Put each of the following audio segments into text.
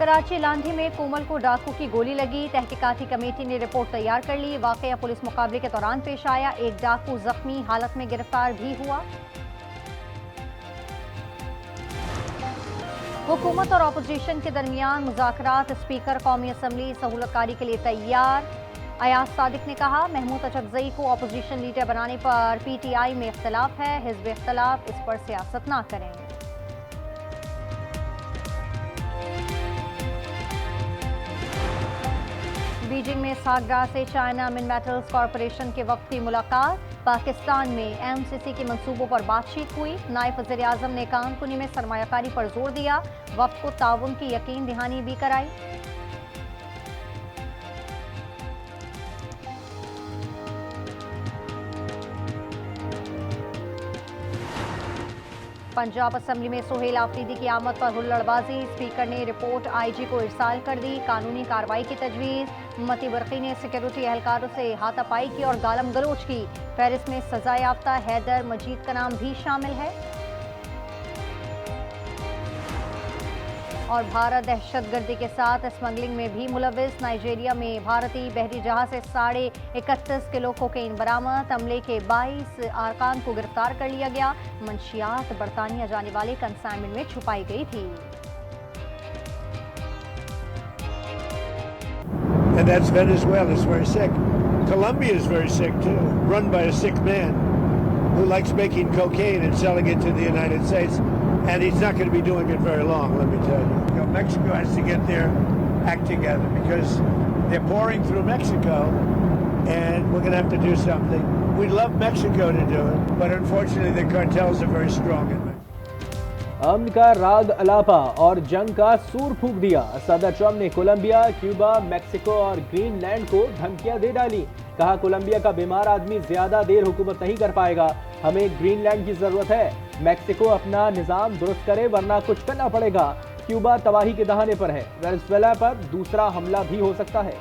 कराची लांधी में कोमल को डाकू की गोली लगी। तहकीकाती कमेटी ने रिपोर्ट तैयार कर ली। वाकया पुलिस मुकाबले के दौरान पेश आया। एक डाकू जख्मी हालत में गिरफ्तार भी हुआ। हुकूमत और अपोजिशन के दरमियान मुज़ाकरात। स्पीकर कौमी असम्बली सहूलतकारी के लिए तैयार। अयाज सादिक ने कहा, महमूद अचकजई को अपोजिशन लीडर बनाने पर PTI में इख्तलाफ है। हिज़्ब इख्तलाफ, इस पर सियासत ना करें। बीजिंग में सागरा से चाइना मिन मेटल्स कॉरपोरेशन के वक्त की मुलाकात। पाकिस्तान में MCC के मंसूबों पर बातचीत हुई। नायब वज़ीर आज़म ने कानकुनी में सरमायाकारी पर जोर दिया। वक्त को ताउन की यकीन दहानी भी कराई। पंजाब असम्बली में सुहेल आफरीदी की आमद पर हुल्लड़बाजी। स्पीकर ने रिपोर्ट IG को इरसाल कर दी। कानूनी कार्रवाई की तजवीज़। मती बरकी ने सिक्योरिटी एहलकारों से हाथापाई की और गालम गलोच की। फहरिस्त में सजा याफ्ता हैदर मजीद का नाम भी शामिल है। और भारत दहशतगर्दी के साथ स्मगलिंग में भी मुलविस। नाइजीरिया में भारतीय बहरी जहाज से 31.5 किलो कोकेन बरामद। अमले के 22 अरकान को गिरफ्तार कर लिया गया। मंशियात बरतानिया जाने वाले कंसाइनमेंट में छुपाई गई थी। And that's Venezuela is very sick. Colombia is very sick too, run by a sick man who likes making cocaine and selling it to the United States. And he's not going to be doing it very long, let me tell you. Mexico has to get their act together because they're pouring through Mexico and we're going to have to do something. We'd love Mexico to do it, but unfortunately the cartels are very strong in Mexico. अमन का राग अलापा और जंग का सूर फूंक दिया। सदर Trump ने कोलंबिया, क्यूबा, मैक्सिको और ग्रीनलैंड को धमकियां दे डाली। कहा, कोलंबिया का बीमार आदमी ज्यादा देर हुकूमत नहीं कर पाएगा। हमें ग्रीनलैंड की जरूरत है। मैक्सिको अपना निजाम दुरुस्त करे वरना कुछ करना पड़ेगा। क्यूबा तबाही के दहाने पर है। वेनेजुएला पर दूसरा हमला भी हो सकता है।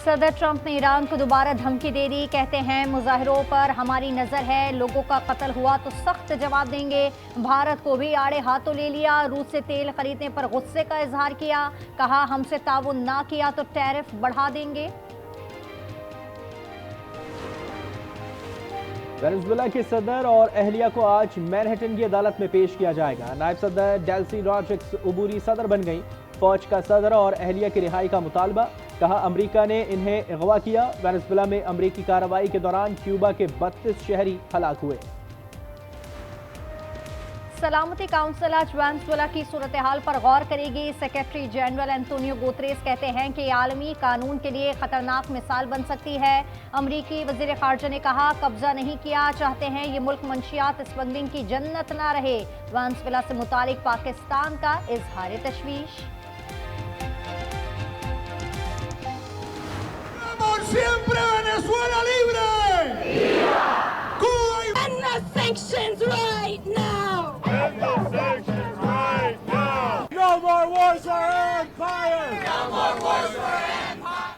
सदर ट्रंप ने ईरान को दोबारा धमकी दे दी। कहते हैं, मुजाहिरों पर हमारी नजर है। लोगों का कत्ल हुआ तो सख्त जवाब देंगे। भारत को भी आड़े हाथों ले लिया। रूस से तेल खरीदने पर गुस्से का इजहार किया। कहा, हमसे ताउन ना किया तो टैरिफ बढ़ा देंगे। वेनेजुएला के सदर और अहलिया को आज मैनहट्टन की अदालत में पेश किया जाएगा। नायब सदर डेल्सी रॉड्रिग्स अबूरी सदर बन गई। फौज का सदर और अहलिया की रिहाई का मुतालबा। कहा, अमेरिका ने इन्हें अगवा किया। वेनेजुएला में अमेरिकी कार्रवाई के दौरान क्यूबा के 32 शहरी हलाक हुए। सलामती काउंसिल आज वेनेजुएला की सूरत हाल पर गौर करेगी। सेक्रेटरी जनरल एंटोनियो गुतेरेस कहते हैं कि आलमी कानून के लिए खतरनाक मिसाल बन सकती है। अमरीकी वजीर खारजा ने कहा, कब्जा नहीं किया चाहते हैं ये मुल्क मंशियात स्मगलिंग की जन्नत ना रहे। वेनेजुएला से मुतालिक पाकिस्तान का इजहार तशवीश। Siempre Venezuela libre! Cuba! End the sanctions right now! End the sanctions right now! No more wars for our empire! No more wars for our empire!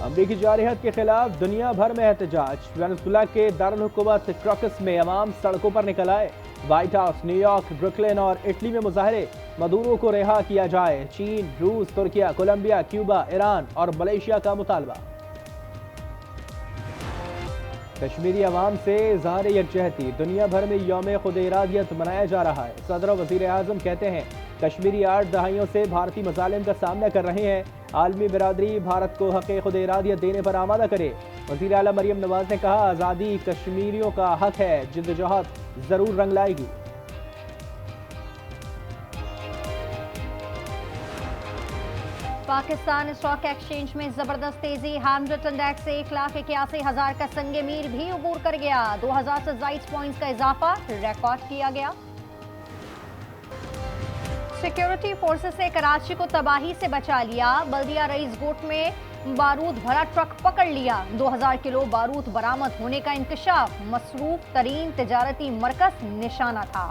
अमरीकी जारहत के खिलाफ दुनिया भर में एहतजाज। वेनेजुएला के दारुल हुकूमत क्रॉकस में अवाम सड़कों पर निकल आए। व्हाइट हाउस, न्यूयॉर्क, ब्रुकलिन और इटली में मुजाहरे। मदूरो को रिहा किया जाए। चीन, रूस, तुर्किया, कोलंबिया, क्यूबा, ईरान और मलेशिया का मुतालबा। कश्मीरी अवाम से इज़हार यकजहती। दुनिया भर में यौम खुद इरादियत मनाया जा रहा है। सदर और वज़ीर आज़म कहते हैं, कश्मीरी 8 दहाइयों से भारतीय मसालिम का सामना कर रहे हैं। आलमी बिरादरी भारत को हक़ खुद इरादियत देने पर आमादा करे। वज़ीर आला मरियम नवाज ने कहा, आज़ादी कश्मीरियों का हक है। जिद्दोजहद ज़रूर रंग लाएगी। पाकिस्तान स्टॉक एक्सचेंज में जबरदस्त तेजी। हैमल्टन इंडेक्स से 1,81,000 का संगे मील भी अबूर कर गया। 2000 से ज़ायद पॉइंट्स का इजाफा रिकॉर्ड किया गया। सिक्योरिटी फोर्सेस ने कराची को तबाही से बचा लिया। बल्दिया रईस गोट में बारूद भरा ट्रक पकड़ लिया। 2000 किलो बारूद बरामद होने का इंकशाफ। मसरूफ तरीन तिजारती मरकज निशाना था।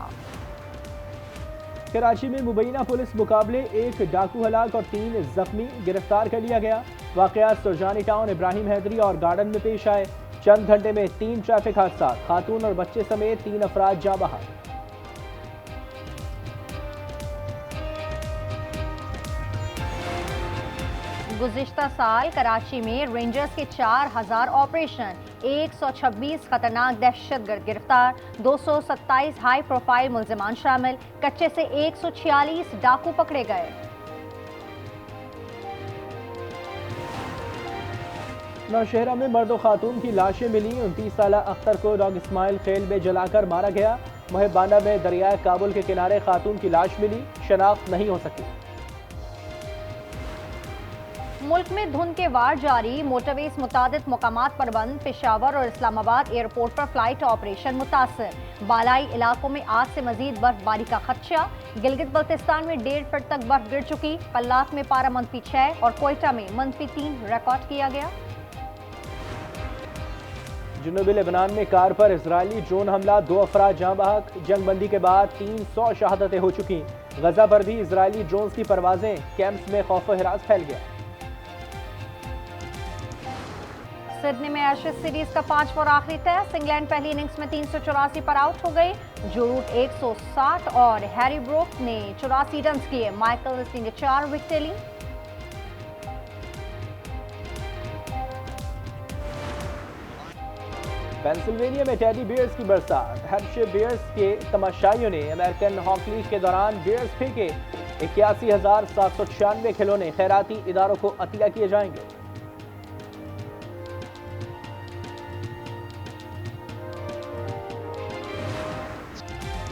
कराची में मुबैना पुलिस मुकाबले 1 डाकू हलाक और 3 जख्मी गिरफ्तार कर लिया गया। वाकयात सुरजानी टाउन, इब्राहिम हैदरी और गार्डन में पेश आए। चंद घंटे में 3 ट्रैफिक हादसा। खातून और बच्चे समेत 3 अफराद जाँ बहक। गुज़िश्ता साल कराची में रेंजर्स के 4000 ऑपरेशन, 126 खतरनाक दहशतगर्द गिरफ्तार, 227 हाई प्रोफाइल मुल्जिमान शामिल, कच्चे से 146 डाकू पकड़े गए। नौशहरा में मर्द और खातून की लाशें मिली। 29 साला अख्तर को डॉग इस्माइल खेल में जलाकर मारा गया। मुहिबाना में दरियाए काबुल के किनारे खातून की लाश मिली, शनाख्त नहीं हो सकी। मुल्क में धुंध के वार जारी, मोटरवेज मुतादिद मकामात पर बंद, पेशावर और इस्लामाबाद एयरपोर्ट पर फ्लाइट ऑपरेशन मुतासर, बालाई इलाकों में आज से मजीद बर्फबारी का खदशा। गिलगित बल्तिस्तान में 1.5 फीट तक बर्फ गिर चुकी, पल्लात में पारा -6 और कोयटा में -3 रिकॉर्ड किया गया। जुनूबी लेबनान में कार पर इजरायली ड्रोन हमला, 2 अफराद जाँ बहक। जंगबंदी के बाद 300 शहादतें हो चुकी। गजा पर भी इजरायली ड्रोन्स की परवाजें, कैंप्स में खौफ व हिरास फैल गया। सिडनी में एशेज सीरीज का 5वां और आखिरी टेस्ट, इंग्लैंड पहली इनिंग्स में 384 पर आउट हो गई। जो रूट 160 और हैरी ब्रोक ने 84 रन किए। माइकल वेस्ली ने 4 विकेटें ली। पेंसिल्वेनिया में टेडी बियर्स की बरसात, हैम्पशायर बियर्स के तमाशाइयों ने अमेरिकन हॉकी लीग के दौरान बियर्स फेंके। 81,796 खिलौने खैराती इदारों को अतिया किए जाएंगे।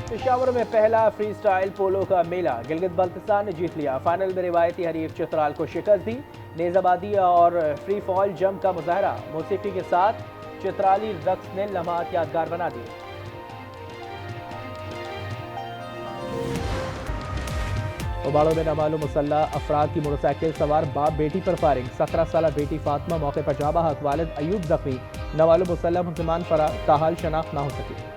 पेशावर में पहला फ्री स्टाइल पोलो का मेला, गिलगित बल्तिस्तान ने जीत लिया। फाइनल में रिवायती हरीफ चित्राल को शिकस्त दी। नेजाबादी और फ्री फॉल जंप का मुजाहरा, मौसीकी के साथ चित्राली रक्स ने लम्हात यादगार बना दिए। उबाड़ों में नामालूम मुसल्लह अफराद की मोटरसाइकिल सवार बाप बेटी पर फायरिंग, 17 साला बेटी फातिमा मौके पर जाँ बहक, वालिद अयूब जख्मी। नामालूम मुसल्लह मुसलमान फरार, ताहाल शनाख्त न हो सकी।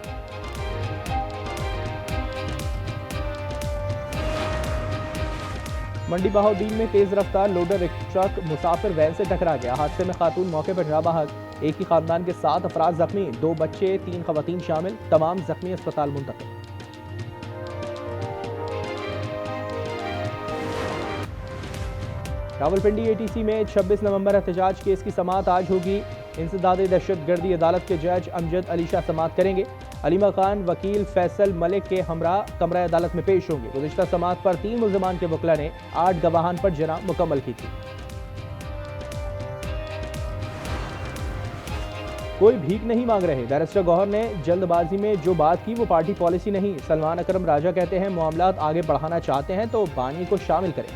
मंडी बहाउद्दीन में तेज रफ्तार लोडर ट्रक मुसाफिर वैन से टकरा गया। हादसे में खातून मौके पर जाँ बहक, एक ही खानदान के 7 अफराद जख्मी, 2 बच्चे 3 खवातीन शामिल, तमाम जख्मी अस्पताल मुंतकिल। रावलपिंडी ATC में 26 नवंबर एहतजाज केस की समाअत आज होगी। इंसदाद दहशतगर्दी अदालत के जज अमजद अली शाह समाअत करेंगे। अलीमा खान वकील फैसल मलिक के हमरा कमरा अदालत में पेश होंगे। गुज़िश्ता समाअत पर 3 मुल्ज़िमान के वकला ने 8 गवाहान पर जना मुकम्मल की थी। कोई भीख नहीं मांग रहे, बैरिस्टर गौहर ने जल्दबाजी में जो बात की वो पार्टी पॉलिसी नहीं। सलमान अकरम राजा कहते हैं मामलात आगे बढ़ाना चाहते हैं तो बानी को शामिल करें।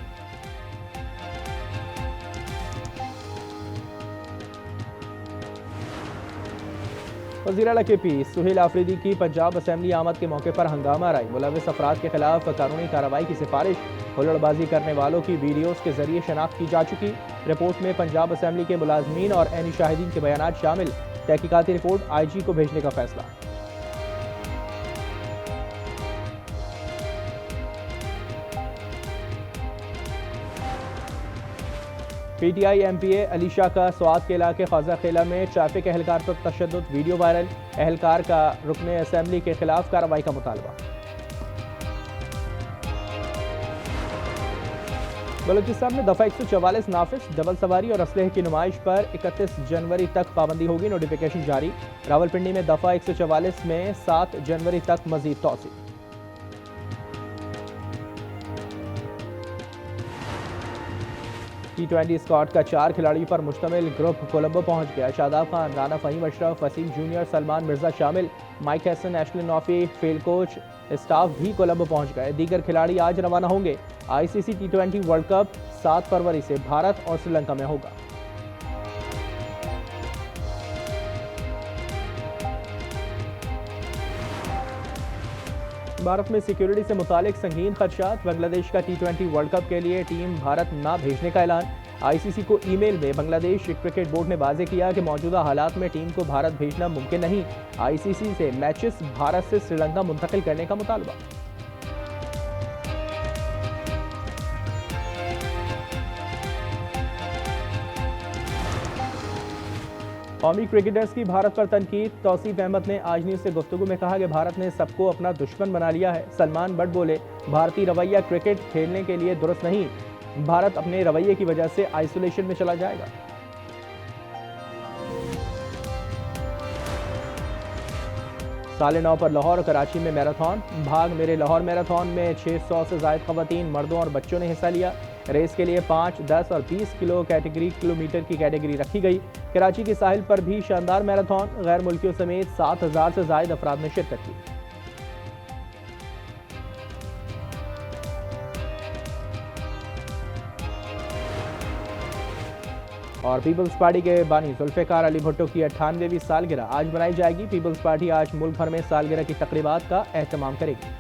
वज़ीर आला KP सुहेल आफरीदी की पंजाब असेंबली आमद के मौके पर हंगामा राय, मुलविस अफराद के खिलाफ कानूनी कार्रवाई की सिफारिश। हुल्लड़बाजी करने वालों की वीडियोज़ के जरिए शनाख्त की जा चुकी। रिपोर्ट में पंजाब असेंबली के मुलाजमीन और ऐनी शाहिदीन के बयानात शामिल। तहकीकाती रिपोर्ट IG को भेजने का फैसला। PTI MPA अली शाह का स्वात के इलाके ख्वाजा खेला में ट्रैफिक एहलकार पर तशद्दुद, वीडियो वायरल। एहलकार का रुकने असेंबली के खिलाफ कार्रवाई का मुतालबा। बलूचिस्तान में दफा 144 नाफिज, डबल सवारी और असलहे की नुमाइश पर 31 जनवरी तक पाबंदी होगी, नोटिफिकेशन जारी। रावलपिंडी में दफा 144 में 7 जनवरी तक मजीद तौसी। T20 स्क्वाड का 4 खिलाड़ियों पर मुश्तमिल ग्रुप कोलंबो पहुंच गया। शादाब खान, राना फ़हीम अशरफ, वसीम जूनियर, सलमान मिर्जा शामिल। Mike Hesson, Ashlin Noffy, field coach staff भी कोलंबो पहुंच गए। दीगर खिलाड़ी आज रवाना होंगे। ICC T20 वर्ल्ड कप 7 फरवरी से भारत और श्रीलंका में होगा। भारत में सिक्योरिटी से मुतालिक संगीन खदशात, बांग्लादेश का T20 वर्ल्ड कप के लिए टीम भारत ना भेजने का ऐलान। ICC को ईमेल में बांग्लादेश क्रिकेट बोर्ड ने वाजे किया कि मौजूदा हालात में टीम को भारत भेजना मुमकिन नहीं। ICC से मैचेस भारत से श्रीलंका मुंतकिल करने का मुतालबा। कौमी क्रिकेटर्स की भारत पर तनकीद, तौसीफ अहमद ने आज न्यूज़ से गुफ्तगू में कहा कि भारत ने सबको अपना दुश्मन बना लिया है। सलमान बट बोले भारतीय रवैया क्रिकेट खेलने के लिए दुरुस्त नहीं। भारत अपने रवैये की वजह से आइसोलेशन में चला जाएगा। साढ़े 9 पर लाहौर और कराची में मैराथन। भाग मेरे लाहौर मैराथन में 600 से ज़ायद ख़वातीन, मर्दों और बच्चों ने हिस्सा लिया। रेस के लिए 5, 10 और 20 किलोमीटर की कैटेगरी रखी गई। कराची के साहिल पर भी शानदार मैराथन, गैर मुल्कियों समेत 7,000 से ज़ायद अफराद ने शिरकत की। और पीपल्स पार्टी के बानी जुल्फ़िकार अली भुट्टो की 98वीं सालगिरह आज मनाई जाएगी। पीपल्स पार्टी आज मुल्क भर में सालगिरह की तकरीबात का एहतमाम करेगी।